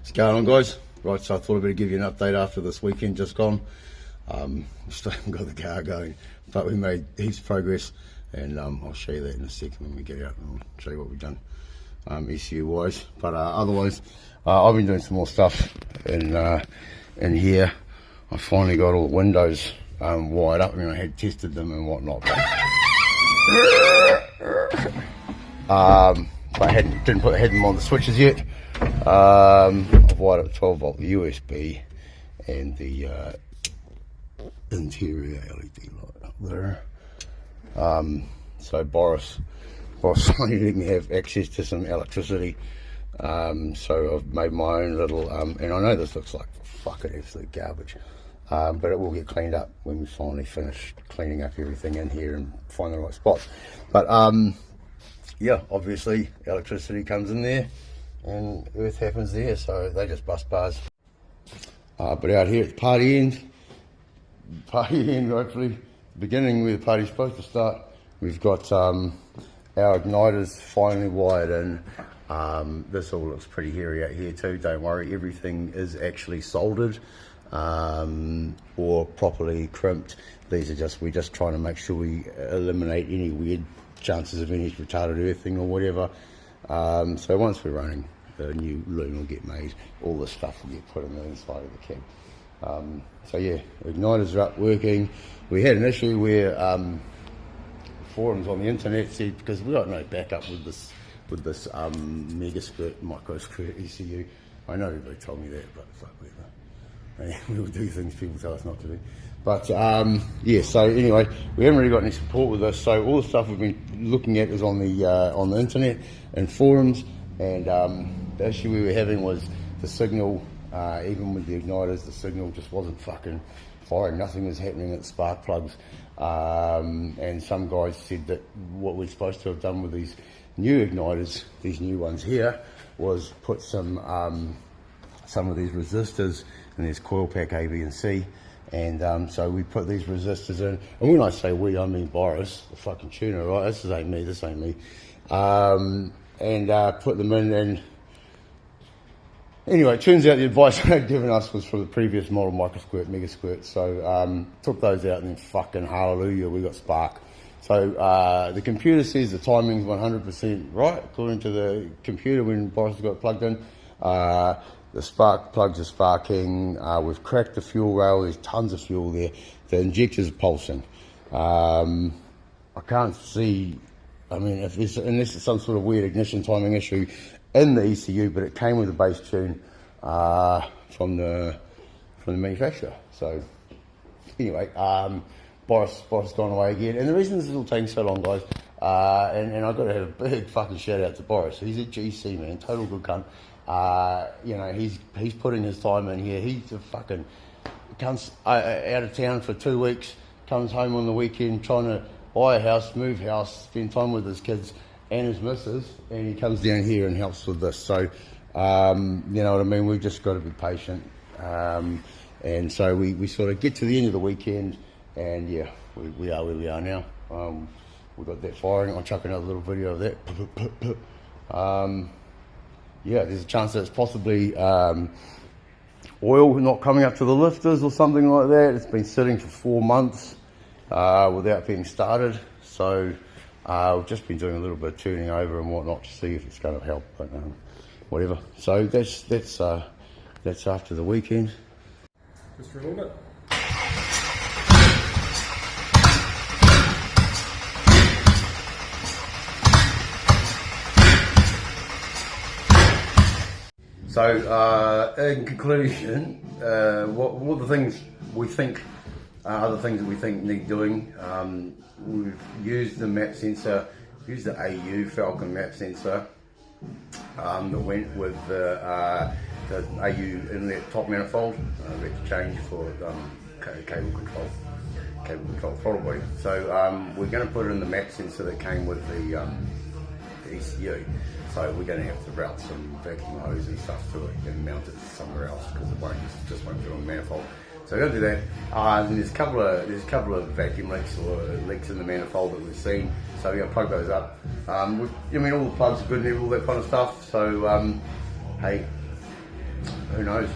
What's going on, guys? Right, so I thought I'd better give you an update after this weekend just gone. Still haven't got the car going, but we made heaps of progress, and I'll show you that in a second when we get out, and I'll show you what we've done ECU wise. But otherwise, I've been doing some more stuff in here. I finally got all the windows wired up. I mean, I had tested them and whatnot, but I didn't put them on the switches yet. I've wired up 12 volt USB and the interior LED light up there. So Boris finally let me have access to some electricity. So I've made my own little, and I know this looks like fucking absolute garbage, but it will get cleaned up when we finally finish cleaning up everything in here and find the right spots. But yeah, obviously electricity comes in there and earth happens there, so they just bust bars. But out here it's party end, hopefully beginning where the party's supposed to start. We've got our igniters finally wired in. This all looks pretty hairy out here too, don't worry, everything is actually soldered or properly crimped. These are we're just trying to make sure we eliminate any weird chances of any retarded earthing or whatever. So once we're running, the new loom will get made, all this stuff will get put in the inside of the cab. So yeah, igniters are up working. We had an issue where forums on the internet said, because we got no backup with this mega skirt, micro skirt ECU. I know everybody told me that, but fuck whatever. We will do things people tell us not to do. But yeah, so anyway, we haven't really got any support with this. So all the stuff we've been looking at is on the internet and forums. And the issue we were having was the signal, even with the igniters, the signal just wasn't fucking firing. Nothing was happening at spark plugs. And some guys said that what we're supposed to have done with these new igniters, these new ones here, was put some of these resistors, and there's coil pack A, B and C, and so we put these resistors in, and when I say we, I mean Boris, the fucking tuner, right? This ain't me, and put them in, and anyway, it turns out the advice they'd given us was for the previous model micro squirt, mega squirt, so took those out, and then fucking hallelujah, we got spark. So the computer says the timing's 100% right, according to the computer when Boris got it plugged in. The spark plugs are sparking. We've cracked the fuel rail. There's tons of fuel there. The injectors are pulsing. I can't see, I mean, unless it's some sort of weird ignition timing issue in the ECU, but it came with a base tune from the manufacturer. So anyway, Boris gone away again, and the reason this is all taking so long, guys, and I've got to have a big fucking shout out to Boris. He's a GC, man, total good cunt. You know, he's putting his time in here. He's a fucking comes out of town for 2 weeks, comes home on the weekend trying to buy a house, move house, spend time with his kids and his missus, and he comes down here and helps with this. So you know what I mean, we've just got to be patient, and so we sort of get to the end of the weekend, and yeah, we are where we are now. We've got that firing. I'll chuck another little video of that. Yeah, there's a chance that it's possibly oil not coming up to the lifters or something like that. It's been sitting for 4 months without being started. So we've just been doing a little bit of tuning over and whatnot to see if it's going to help, but whatever. So that's after the weekend. Just for a little bit. So, in conclusion, what the things we think, other things that we think need doing, we've used the map sensor, used the AU Falcon map sensor that went with the AU inlet top manifold. We had to change for cable control throttle body. So we're going to put in the map sensor that came with the ECU. So we're going to have to route some vacuum hose and stuff to it and mount it somewhere else because it just won't fit on the manifold. So we're going to do that. And there's a couple of vacuum leaks or leaks in the manifold that we've seen. So we're going to plug those up. I mean, all the plugs are good and all that kind of stuff. So hey, who knows?